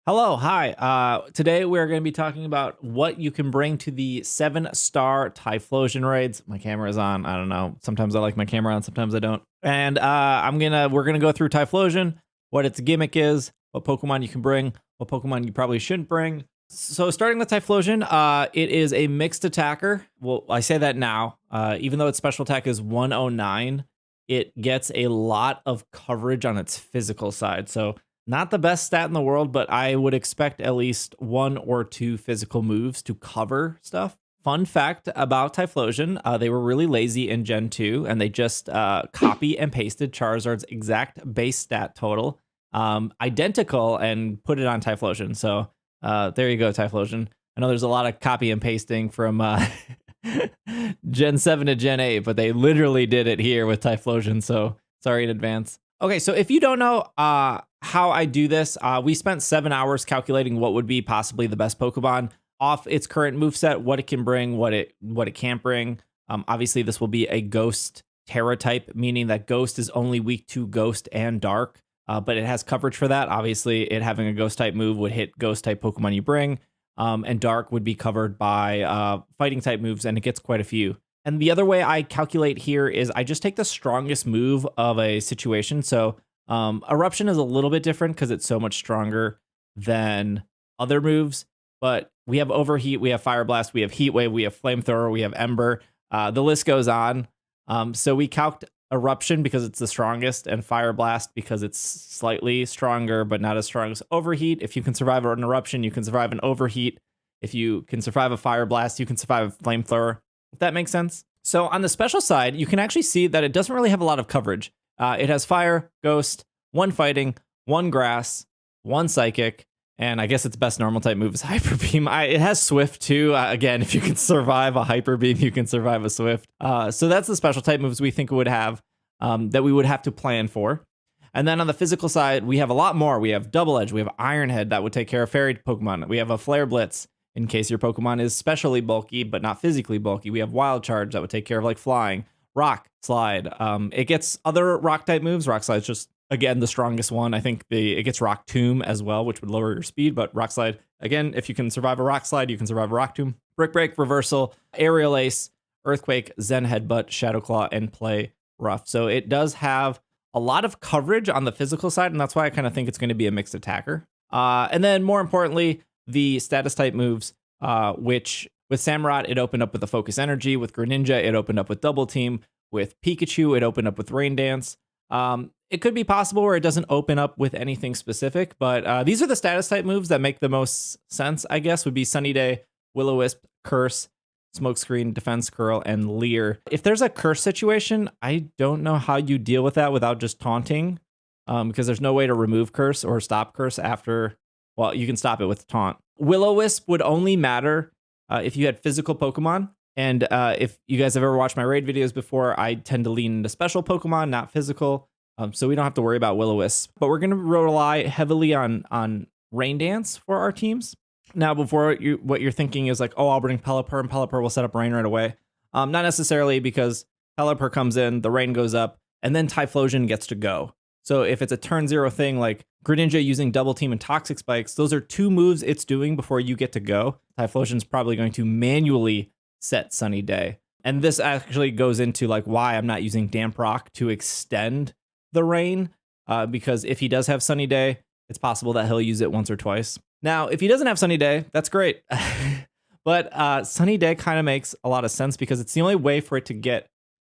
Hello, hi. Today we're going to be talking about what you can bring to the 7-star Typhlosion raids. My camera is on. I don't know. Sometimes I like my camera on, sometimes I don't. And we're gonna go through Typhlosion, what its gimmick is, what Pokemon you can bring, what Pokemon you probably shouldn't bring. So starting with Typhlosion, it is a mixed attacker. Well, I say that now. Even though its special attack is 109, it gets a lot of coverage on its physical side. So not the best stat in the world, but I would expect at least 1 or 2 physical moves to cover stuff. Fun fact about Typhlosion, they were really lazy in Gen 2, and they just copy and pasted Charizard's exact base stat total, identical, and put it on Typhlosion. So there you go, Typhlosion. I know there's a lot of copy and pasting from Gen 7 to Gen 8, but they literally did it here with Typhlosion, so sorry in advance. Okay, so if you don't know how I do this, we spent 7 hours calculating what would be possibly the best Pokemon off its current moveset, what it can bring, what it can't bring. Obviously, this will be a Ghost Terra type, meaning that Ghost is only weak to Ghost and Dark, but it has coverage for that. Obviously, it having a Ghost type move would hit Ghost type Pokemon you bring, and Dark would be covered by Fighting type moves, and it gets quite a few. And the other way I calculate here is I just take the strongest move of a situation. So Eruption is a little bit different because it's so much stronger than other moves. But we have Overheat, we have Fire Blast, we have Heat Wave, we have Flamethrower, we have Ember. The list goes on. So we calced Eruption because it's the strongest, and Fire Blast because it's slightly stronger, but not as strong as Overheat. If you can survive an Eruption, you can survive an Overheat. If you can survive a Fire Blast, you can survive a Flamethrower. If that makes sense. So on the special side, you can actually see that it doesn't really have a lot of coverage. It has Fire, Ghost, 1 Fighting, 1 Grass, 1 Psychic, and I guess its best normal type move is Hyper Beam. It has Swift too. Again, if you can survive a Hyper Beam, you can survive a Swift. So that's the special type moves we think it would have that we would have to plan for. And then on the physical side, we have a lot more. We have Double Edge, we have Iron Head that would take care of Fairy Pokemon. We have a Flare Blitz, in case your Pokemon is specially bulky, but not physically bulky. We have Wild Charge that would take care of like Flying. Rock Slide. It gets other Rock type moves. Rock Slide is just, again, the strongest one. I think it gets Rock Tomb as well, which would lower your speed, but Rock Slide, again, if you can survive a Rock Slide, you can survive a Rock Tomb. Brick Break, Reversal, Aerial Ace, Earthquake, Zen Headbutt, Shadow Claw, and Play Rough. So it does have a lot of coverage on the physical side, and that's why I kind of think it's going to be a mixed attacker. And then more importantly, the status type moves, which with Samurott, it opened up with a Focus Energy. With Greninja, it opened up with Double Team. With Pikachu, it opened up with Rain Dance. It could be possible where it doesn't open up with anything specific, but these are the status type moves that make the most sense, I guess, would be Sunny Day, Will-O-Wisp, Curse, Smokescreen, Defense Curl, and Leer. If there's a Curse situation, I don't know how you deal with that without just taunting, because there's no way to remove Curse or stop Curse after. Well, you can stop it with Taunt. Will-O-Wisp would only matter if you had physical Pokemon. And if you guys have ever watched my raid videos before, I tend to lean into special Pokemon, not physical. So we don't have to worry about Will-O-Wisp. But we're going to rely heavily on Rain Dance for our teams. Now, what you're thinking is like, oh, I'll bring Pelipper, and Pelipper will set up Rain right away. Not necessarily, because Pelipper comes in, the Rain goes up, and then Typhlosion gets to go. So if it's a turn 0 thing like Greninja using Double Team and Toxic Spikes, those are 2 moves it's doing before you get to go. Typhlosion's probably going to manually set Sunny Day. And this actually goes into like why I'm not using Damp Rock to extend the Rain, because if he does have Sunny Day, it's possible that he'll use it once or twice. Now, if he doesn't have Sunny Day, that's great. But Sunny Day kind of makes a lot of sense because it's the only way for it to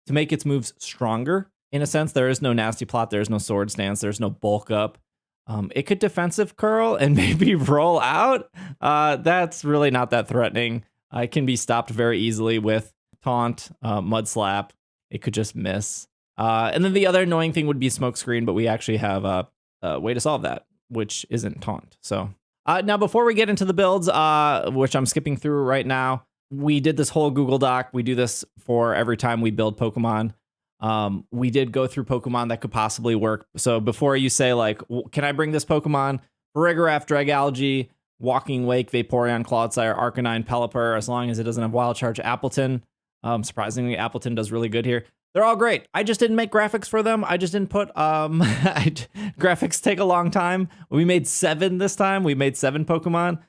make its moves stronger. In a sense, there is no Nasty Plot, there's no Sword Stance, there's no Bulk Up. It could Defensive Curl and maybe roll out. That's really not that threatening. It can be stopped very easily with Taunt, Mud Slap. It could just miss. And then the other annoying thing would be Smokescreen, but we actually have a way to solve that, which isn't Taunt. So now before we get into the builds, which I'm skipping through right now, we did this whole Google Doc. We do this for every time we build Pokemon. We did go through Pokemon that could possibly work. So before you say like, can I bring this Pokemon? Farigiraf, Dragalge, Walking Wake, Vaporeon, Clodsire, Arcanine, Pelipper, as long as it doesn't have Wild Charge, Appleton. Surprisingly, Appleton does really good here. They're all great. I just didn't make graphics for them. I just didn't put graphics take a long time. We made 7 this time. We made 7 Pokemon.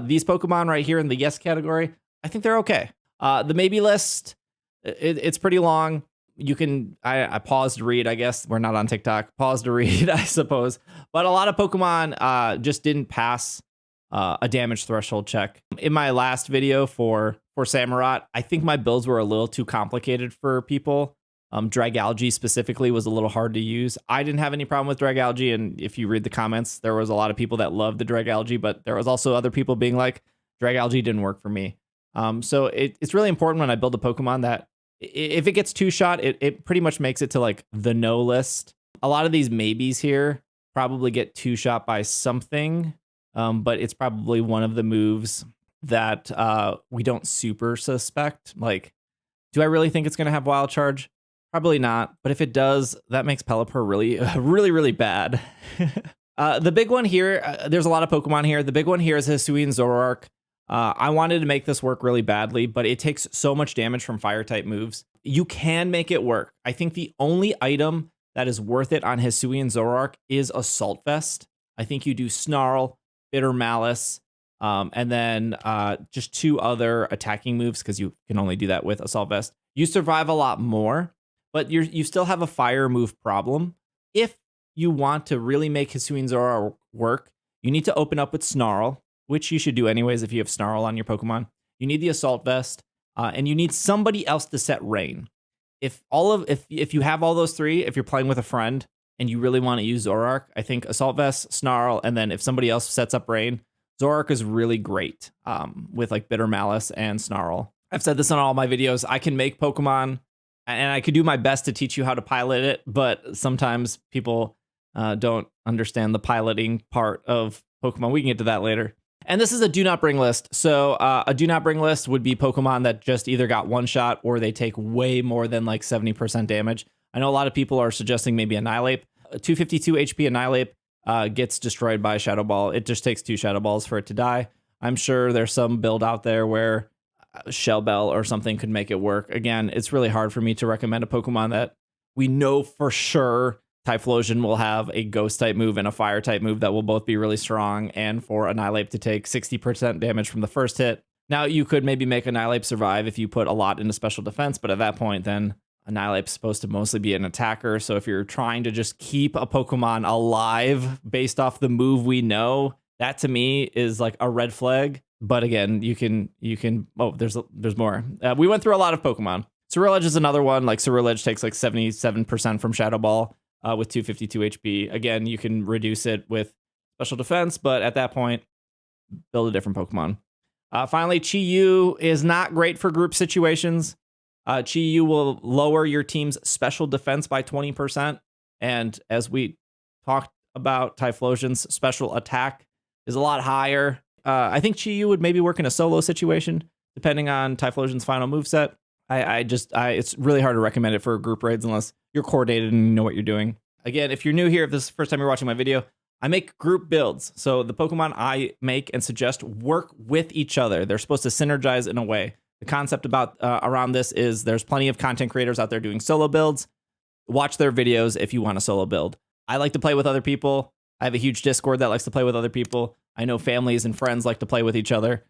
These Pokemon right here in the yes category, I think they're okay. The maybe list, it's pretty long. You can, I paused to read, I guess. We're not on TikTok. Pause to read, I suppose. But a lot of Pokemon just didn't pass a damage threshold check. In my last video for Samurott, I think my builds were a little too complicated for people. Dragalge specifically was a little hard to use. I didn't have any problem with Dragalge, and if you read the comments, there was a lot of people that loved the Dragalge, but there was also other people being like, Dragalge didn't work for me. So it's really important when I build a Pokemon that if it gets 2-shot, it pretty much makes it to like the no list. A lot of these maybes here probably get 2-shot by something, but it's probably one of the moves that we don't super suspect. Like, do I really think it's going to have Wild Charge? Probably not, but if it does, that makes Pelipper really, really bad. The big one here, there's a lot of Pokemon here. The big one here is Hisuian Zoroark. I wanted to make this work really badly, but it takes so much damage from Fire-type moves. You can make it work. I think the only item that is worth it on Hisuian Zoroark is Assault Vest. I think you do Snarl, Bitter Malice, and then just 2 other attacking moves, because you can only do that with Assault Vest. You survive a lot more, but you still have a fire move problem. If you want to really make Hisuian Zoroark work, you need to open up with Snarl, which you should do anyways if you have Snarl on your Pokemon. You need the Assault Vest, and you need somebody else to set Rain. If you have all those 3, if you're playing with a friend and you really want to use Zoroark, I think Assault Vest, Snarl, and then if somebody else sets up Rain, Zoroark is really great with like Bitter Malice and Snarl. I've said this on all my videos. I can make Pokemon, and I could do my best to teach you how to pilot it, but sometimes people don't understand the piloting part of Pokemon. We can get to that later. And this is a do not bring list. So a do not bring list would be Pokemon that just either got 1-shot or they take way more than like 70% damage. I know a lot of people are suggesting maybe Annihilape. 252 HP Annihilape gets destroyed by Shadow Ball. It just takes 2 Shadow Balls for it to die. I'm sure there's some build out there where Shell Bell or something could make it work. Again, it's really hard for me to recommend a Pokemon that we know for sure Typhlosion will have a Ghost type move and a Fire type move that will both be really strong, and for Annihilape to take 60% damage from the first hit. Now, you could maybe make Annihilape survive if you put a lot into special defense, but at that point, then Annihilape's supposed to mostly be an attacker. So if you're trying to just keep a Pokemon alive based off the move we know, that to me is like a red flag. But again, you can. Oh, there's more. We went through a lot of Pokemon. Ceruledge is another one. Like Ceruledge takes like 77% from Shadow Ball with 252 HP. Again, you can reduce it with special defense, but at that point, build a different Pokemon. Finally, Chi-Yu is not great for group situations. Chi-Yu will lower your team's special defense by 20%. And as we talked about, Typhlosion's special attack is a lot higher. I think Chi-Yu would maybe work in a solo situation, depending on Typhlosion's final moveset. It's really hard to recommend it for group raids unless you're coordinated and you know what you're doing. Again, if you're new here, if this is the first time you're watching my video, I make group builds. So the Pokemon I make and suggest work with each other. They're supposed to synergize in a way. The concept about around this is there's plenty of content creators out there doing solo builds. Watch their videos if you want a solo build. I like to play with other people. I have a huge Discord that likes to play with other people. I know families and friends like to play with each other.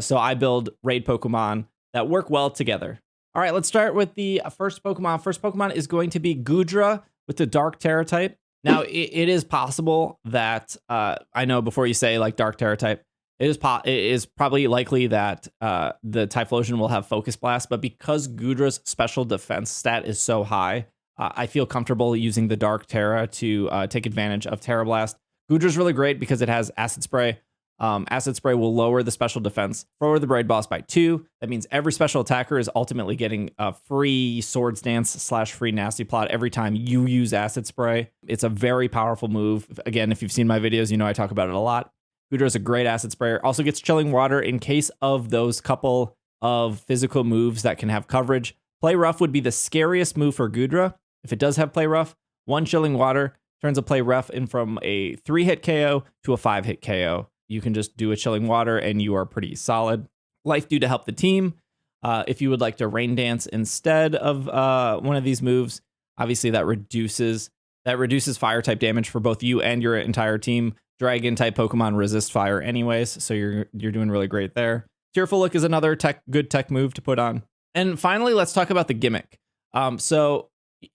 So I build raid Pokemon that work well together. All right, let's start with the first Pokemon. First Pokemon is going to be Goodra with the Dark Terra type. Now, it is possible that, I know before you say like Dark Terra type, it is probably likely that the Typhlosion will have Focus Blast, but because Goodra's special defense stat is so high, I feel comfortable using the Dark Terra to take advantage of Terra Blast. Goodra's really great because it has Acid Spray. Acid Spray will lower the special defense for the Braid Boss by 2. That means every special attacker is ultimately getting a free Swords Dance / free Nasty Plot every time you use Acid Spray. It's a very powerful move. Again, if you've seen my videos, you know I talk about it a lot. Goodra is a great Acid Sprayer. Also gets Chilling Water in case of those couple of physical moves that can have coverage. Play Rough would be the scariest move for Goodra. If it does have Play Rough, 1 Chilling Water turns a Play Rough in from a 3-hit KO to a 5-hit KO. You can just do a Chilling Water and you are pretty solid. Life Dew to help the team. If you would like to Rain Dance instead of one of these moves, obviously that reduces fire type damage for both you and your entire team. Dragon type Pokemon resist fire anyways, so you're doing really great there. Tearful Look is another good tech move to put on. And finally, let's talk about the gimmick. So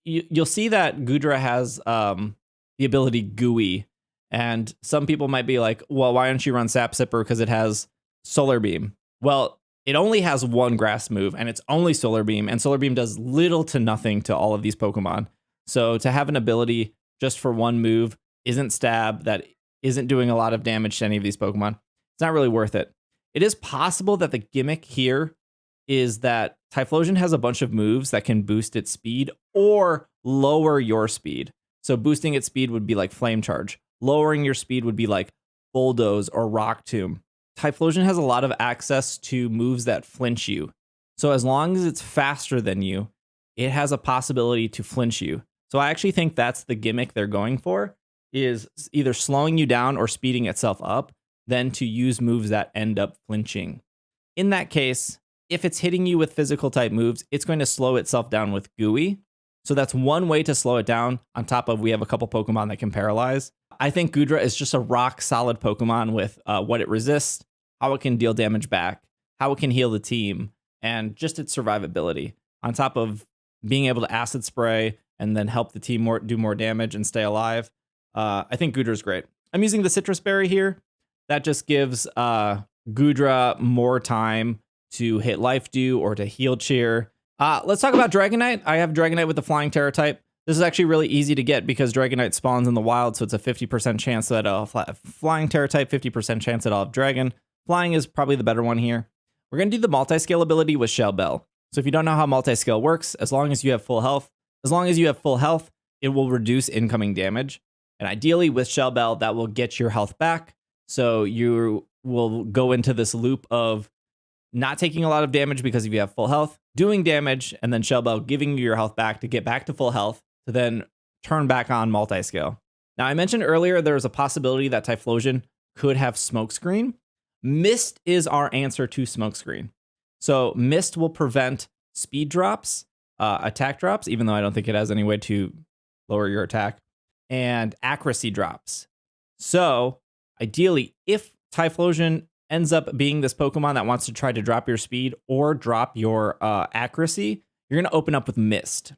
you'll see that Goodra has the ability Gooey, and some people might be like, well, why don't you run Sap Sipper because it has Solar Beam? Well, it only has one grass move, and it's only Solar Beam, and Solar Beam does little to nothing to all of these Pokemon. So to have an ability just for one move isn't stab, that isn't doing a lot of damage to any of these Pokemon, it's not really worth it. It is possible that the gimmick here is that Typhlosion has a bunch of moves that can boost its speed or lower your speed. So boosting its speed would be like Flame Charge. Lowering your speed would be like Bulldoze or Rock Tomb. Typhlosion has a lot of access to moves that flinch you. So as long as it's faster than you, it has a possibility to flinch you. So I actually think that's the gimmick they're going for, is either slowing you down or speeding itself up, than to use moves that end up flinching. In that case, if it's hitting you with physical type moves, it's going to slow itself down with Gooey. So that's one way to slow it down, on top of we have a couple Pokemon that can paralyze. I think Goodra is just a rock solid Pokemon with what it resists, how it can deal damage back, how it can heal the team, and just its survivability. On top of being able to Acid Spray and then help the team do more damage and stay alive. I think Goodra's great. I'm using the Citrus Berry here. That just gives Goodra more time to hit Life Dew or to Heal Cheer. Let's talk about Dragonite. I have Dragonite with the Flying Terra type. This is actually really easy to get because Dragonite spawns in the wild, so it's a 50% chance that I'll have Flying Terra type, 50% chance that I'll have Dragon. Flying is probably the better one here. We're going to do the multi-scale ability with Shell Bell. So if you don't know how multi-scale works, as long as you have full health, it will reduce incoming damage. And ideally with Shell Bell, that will get your health back. So you will go into this loop of not taking a lot of damage because if you have full health, doing damage, and then Shell Bell giving you your health back to get back to full health, to then turn back on multi-scale. Now, I mentioned earlier there was a possibility that Typhlosion could have Smokescreen. Mist is our answer to Smokescreen. So Mist will prevent speed drops, attack drops, even though I don't think it has any way to lower your attack, and accuracy drops. So ideally, if Typhlosion ends up being this Pokemon that wants to try to drop your speed or drop your accuracy, you're going to open up with Mist.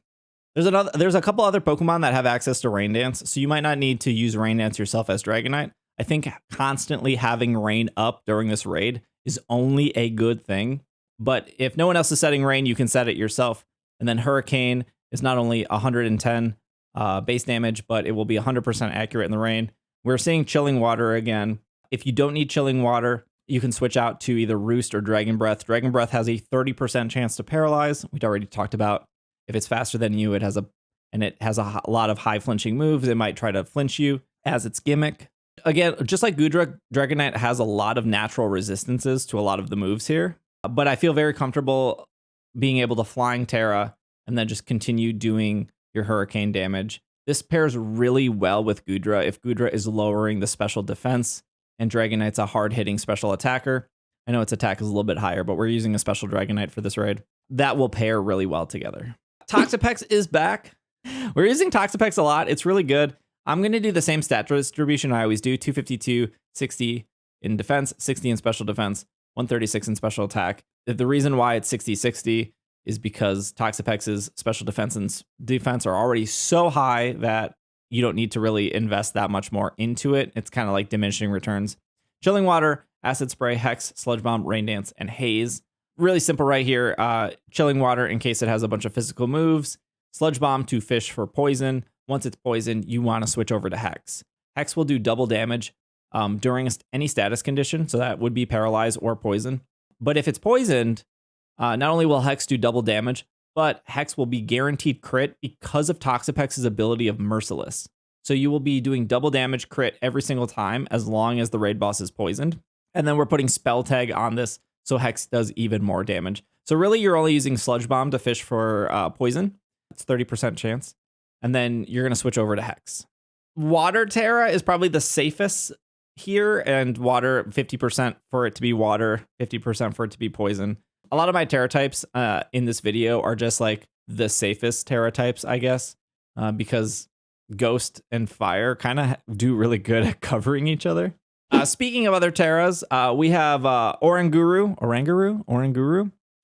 There's a couple other Pokemon that have access to Rain Dance, so you might not need to use Rain Dance yourself as Dragonite. I think constantly having Rain up during this raid is only a good thing. But if no one else is setting Rain, you can set it yourself. And then Hurricane is not only 110 base damage, but it will be 100% accurate in the rain. We're seeing Chilling Water again. If you don't need Chilling Water, you can switch out to either Roost or Dragon Breath. Dragon Breath has a 30% chance to paralyze. We'd already talked about if it's faster than you, it has a lot of high flinching moves. It might try to flinch you as its gimmick. Again, just like Goodra, Dragonite has a lot of natural resistances to a lot of the moves here. But I feel very comfortable being able to Flying Terra and then just continue doing your Hurricane damage. This pairs really well with Goodra if Goodra is lowering the special defense and Dragonite's a hard-hitting special attacker. I know its attack is a little bit higher, but we're using a special Dragonite for this raid. That will pair really well together. Toxapex is back. We're using Toxapex a lot. It's really good. I'm going to do the same stat distribution I always do. 252, 60 in defense, 60 in special defense, 136 in special attack. The reason why it's 60-60 is because Toxapex's special defense and defense are already so high that you don't need to really invest that much more into it. It's kind of like diminishing returns. Chilling Water, Acid Spray, Hex, Sludge Bomb, Rain Dance, and Haze. Really simple right here. Chilling Water in case it has a bunch of physical moves. Sludge Bomb to fish for poison. Once it's poisoned, you want to switch over to Hex. Hex will do double damage during any status condition, so that would be paralyzed or poison. But if it's poisoned, not only will Hex do double damage, but Hex will be guaranteed crit because of Toxapex's ability of Merciless. So you will be doing double damage crit every single time as long as the raid boss is poisoned. And then we're putting Spell Tag on this, so Hex does even more damage. So really, you're only using Sludge Bomb to fish for poison. It's 30% chance. And then you're going to switch over to Hex. Water Terra is probably the safest here, and water, 50% for it to be water, 50% for it to be poison. A lot of my Terra types in this video are just like the safest Terra types, I guess, because Ghost and Fire kind of do really good at covering each other. Speaking of other Terras, we have Oranguru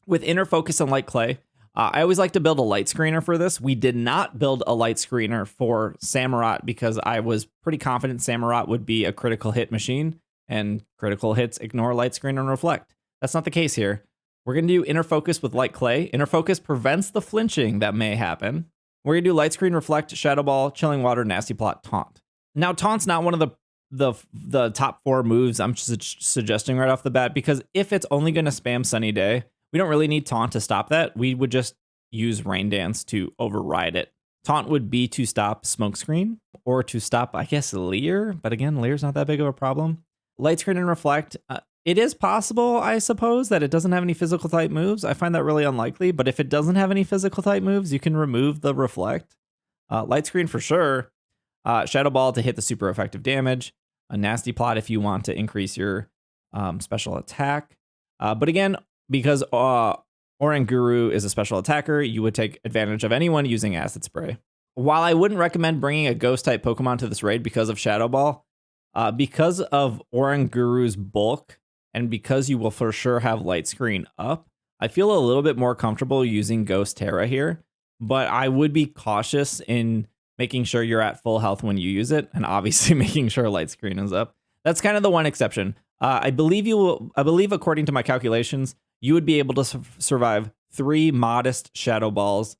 with Inner Focus and Light Clay. I always like to build a light screener for this. We did not build a light screener for Samurott because I was pretty confident Samurott would be a critical hit machine, and critical hits ignore light screener and reflect. That's not the case here. We're going to do Inner Focus with Light Clay. Inner Focus prevents the flinching that may happen. We're going to do Light Screen, Reflect, Shadow Ball, Chilling Water, Nasty Plot, Taunt. Now, Taunt's not one of the top 4 moves I'm suggesting right off the bat, because if it's only going to spam Sunny Day, we don't really need Taunt to stop that. We would just use Rain Dance to override it. Taunt would be to stop Smokescreen or to stop, I guess, Leer. But again, Leer's not that big of a problem. Light Screen and Reflect. It is possible, I suppose, that it doesn't have any physical type moves. I find that really unlikely. But if it doesn't have any physical type moves, you can remove the Reflect. Light Screen for sure. Shadow Ball to hit the super effective damage. A Nasty Plot if you want to increase your special attack. But again, because Oranguru is a special attacker, you would take advantage of anyone using Acid Spray. While I wouldn't recommend bringing a Ghost type Pokemon to this raid because of Shadow Ball, because of Oranguru's bulk, and because you will for sure have Light Screen up, I feel a little bit more comfortable using Ghost Terra here. But I would be cautious in making sure you're at full health when you use it, and obviously making sure Light Screen is up. That's kind of the one exception. I believe according to my calculations, you would be able to survive 3 modest Shadow Balls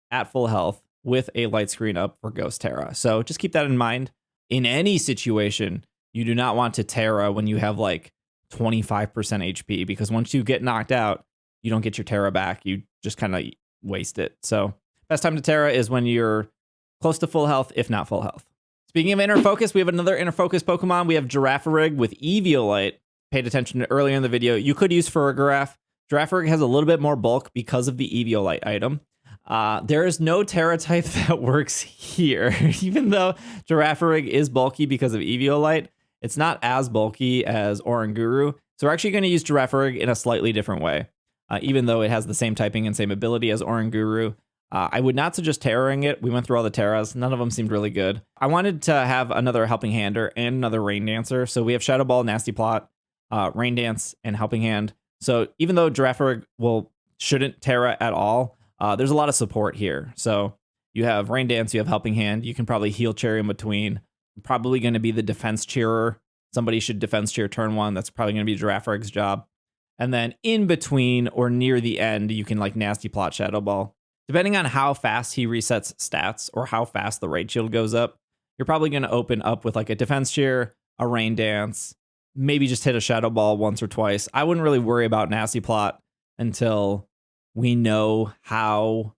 at full health with a Light Screen up for Ghost Terra. So just keep that in mind. In any situation, you do not want to Terra when you have like 25% HP, because once you get knocked out, you don't get your Terra back. You just kind of waste it. So best time to Terra is when you're close to full health, if not full health. Speaking of Inner Focus, we have another Inner Focus Pokemon. We have Girafarig with Eviolite. Paid attention to earlier in the video. You could use Farigiraf. Girafarig has a little bit more bulk because of the Eviolite item. There is no Terra type that works here. Even though Girafarig is bulky because of Eviolite, it's not as bulky as Oranguru. So we're actually going to use Girafarig in a slightly different way. Even though it has the same typing and same ability as Oranguru. I would not suggest Terraing it. We went through all the Terras. None of them seemed really good. I wanted to have another Helping Hander and another Rain Dancer. So we have Shadow Ball, Nasty Plot, Rain Dance, and Helping Hand. So even though Girafarig shouldn't Terra at all, there's a lot of support here. So you have Rain Dance, you have Helping Hand. You can probably Heal Cheer in between. Probably going to be the Defense Cheerer. Somebody should Defense Cheer turn 1. That's probably going to be Girafarig's job. And then in between or near the end, you can like Nasty Plot, Shadow Ball. Depending on how fast he resets stats or how fast the Raid Shield goes up, you're probably going to open up with like a Defense Cheer, a Rain Dance, maybe just hit a Shadow Ball once or twice. I wouldn't really worry about Nasty Plot until we know how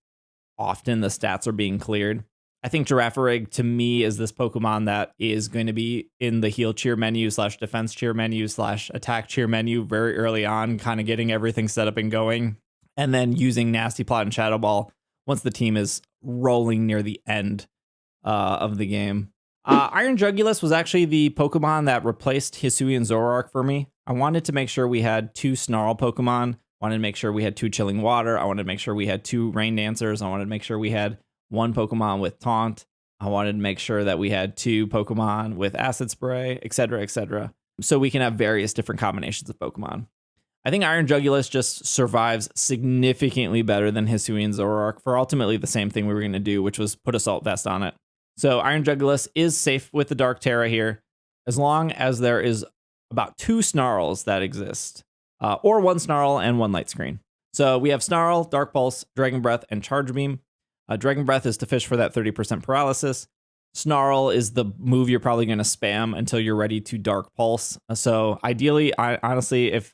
often the stats are being cleared. I think Girafarig, to me, is this Pokemon that is going to be in the Heal Cheer menu / Defense Cheer menu / Attack Cheer menu very early on, kind of getting everything set up and going, and then using Nasty Plot and Shadow Ball once the team is rolling near the end of the game. Iron Jugulis was actually the Pokemon that replaced Hisuian Zoroark for me. I wanted to make sure we had 2 Snarl Pokemon. I wanted to make sure we had 2 Chilling Water. I wanted to make sure we had 2 Rain Dancers. I wanted to make sure we had 1 Pokemon with Taunt. I wanted to make sure that we had 2 Pokemon with Acid Spray, etc., etc. So we can have various different combinations of Pokemon. I think Iron Jugulis just survives significantly better than Hisuian Zoroark for ultimately the same thing we were going to do, which was put Assault Vest on it. So Iron Jugulis is safe with the Dark Terra here, as long as there is about 2 Snarls that exist, or 1 Snarl and 1 Light Screen. So we have Snarl, Dark Pulse, Dragon Breath, and Charge Beam. Dragon Breath is to fish for that 30% paralysis. Snarl is the move you're probably going to spam until you're ready to Dark Pulse. So ideally, honestly, if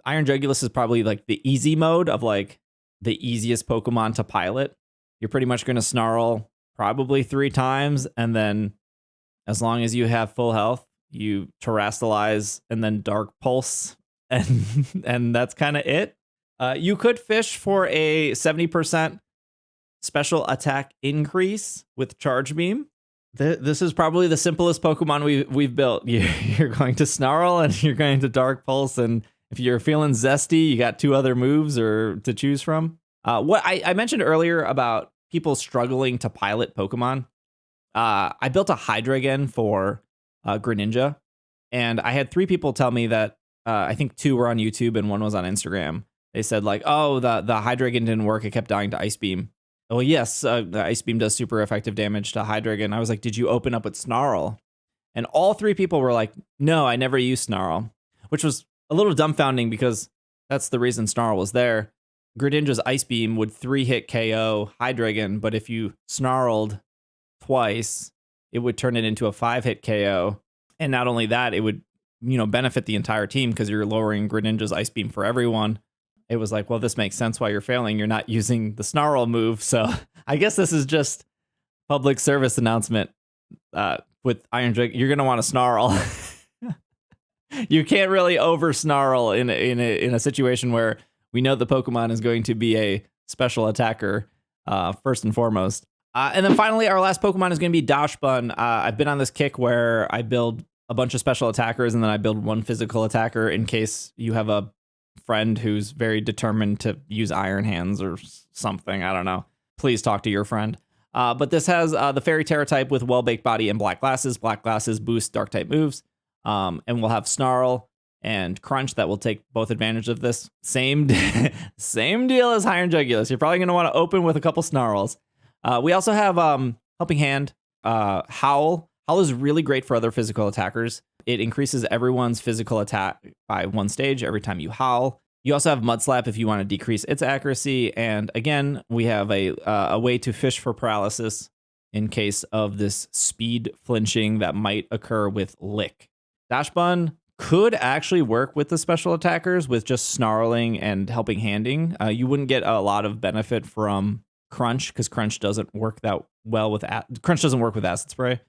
Iron Jugulis is probably like the easy mode of like the easiest Pokemon to pilot, you're pretty much going to Snarl probably 3 times, and then as long as you have full health, you Terrastalize and then Dark Pulse, and that's kind of it. You could fish for a 70% special attack increase with Charge Beam. This is probably the simplest Pokemon we've built. You're going to Snarl and you're going to Dark Pulse, and if you're feeling zesty, you got 2 other moves or to choose from. What I mentioned earlier about people struggling to pilot Pokemon. I built a Hydreigon for Greninja, and I had 3 people tell me that I think 2 were on YouTube and 1 was on Instagram. They said like, oh, the Hydreigon didn't work. It kept dying to Ice Beam. Oh, yes, the Ice Beam does super effective damage to Hydreigon. I was like, did you open up with Snarl? And all 3 people were like, no, I never used Snarl, which was a little dumbfounding because that's the reason Snarl was there. Greninja's Ice Beam would 3-hit KO Hydreigon, but if you Snarled twice, it would turn it into a 5-hit KO. And not only that, it would, benefit the entire team because you're lowering Greninja's Ice Beam for everyone. It was like, well, this makes sense why you're failing. You're not using the Snarl move. So I guess this is just public service announcement. With Iron Drake, you're going to want to Snarl. You can't really over Snarl in a situation where we know the Pokemon is going to be a special attacker first and foremost. And then finally, our last Pokemon is going to be Dachsbun. I've been on this kick where I build a bunch of special attackers and then I build 1 physical attacker in case you have a friend who's very determined to use Iron Hands or something. I don't know. Please talk to your friend. But this has the Fairy Terra type with Well-Baked Body and Black Glasses. Black Glasses boost Dark type moves. And we'll have Snarl and Crunch that will take both advantage of this. Same deal as Iron Jugulis. You're probably going to want to open with a couple Snarls. We also have Helping Hand, Howl. Howl is really great for other physical attackers. It increases everyone's physical attack by 1 stage every time you howl. You also have Mud Slap if you want to decrease its accuracy. And again, we have a way to fish for paralysis in case of this speed flinching that might occur with Lick. Dachsbun could actually work with the special attackers with just Snarling and Helping Handing. You wouldn't get a lot of benefit from Crunch because Crunch doesn't work that well with Acid Spray.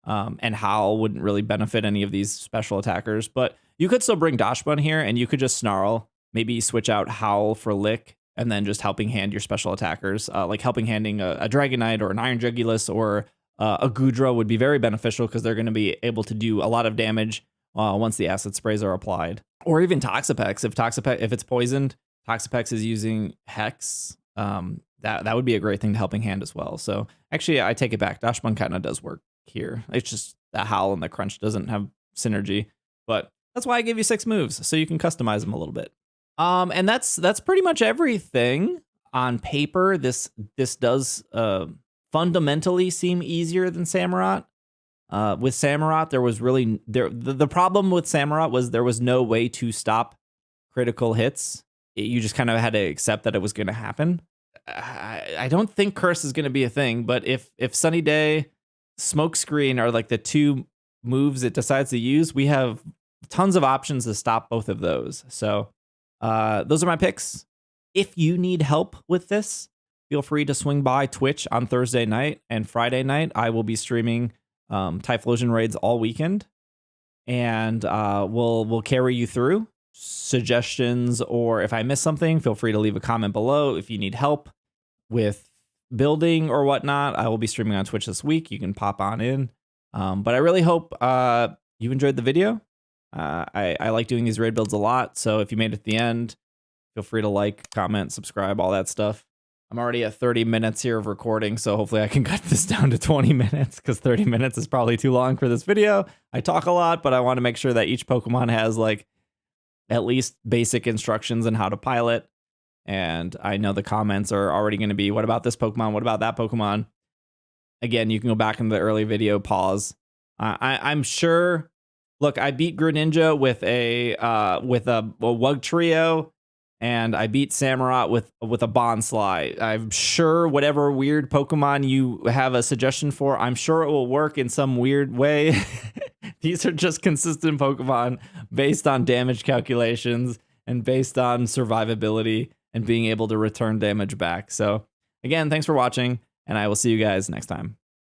And Howl wouldn't really benefit any of these special attackers. But you could still bring Dachsbun here and you could just Snarl. Maybe switch out Howl for Lick, and then just Helping Hand your special attackers. Like Helping Handing a Dragonite or an Iron Jugulis or a Goodra would be very beneficial because they're going to be able to do a lot of damage once the acid sprays are applied. Or even Toxapex. If it's poisoned, Toxapex is using Hex. That would be a great thing to Helping Hand as well. So actually, I take it back. Dachsbun kind of does work here. It's just the Howl and the Crunch doesn't have synergy. But that's why I give you 6 moves, so you can customize them a little bit. And that's pretty much everything on paper. This does fundamentally seem easier than Samurott. With Samurott, there was really the problem with Samurott was there was no way to stop critical hits. You just kind of had to accept that it was going to happen. I don't think Curse is going to be a thing, but if Sunny Day, Smokescreen are like the 2 moves it decides to use, we have tons of options to stop both of those. So those are my picks. If you need help with this, feel free to swing by Twitch on Thursday night and Friday night. I will be streaming Typhlosion raids all weekend, and we'll carry you through suggestions, or if I miss something, feel free to leave a comment below. If you need help with building or whatnot, I will be streaming on Twitch this week. You can pop on in. But I really hope you enjoyed the video. I like doing these raid builds a lot, so if you made it to the end, feel free to like, comment, subscribe, all that stuff. I'm already at 30 minutes here of recording, so hopefully I can cut this down to 20 minutes, because 30 minutes is probably too long for this video. I talk a lot, but I want to make sure that each Pokemon has like at least basic instructions on how to pilot. And I know the comments are already going to be, what about this Pokemon? What about that Pokemon? Again, you can go back in the early video, pause. I'm sure. Look, I beat Greninja with a Wugtrio, and I beat Samurott with a Bonsly. I'm sure whatever weird Pokemon you have a suggestion for, I'm sure it will work in some weird way. These are just consistent Pokemon based on damage calculations and based on survivability and being able to return damage back. So again, thanks for watching, and I will see you guys next time.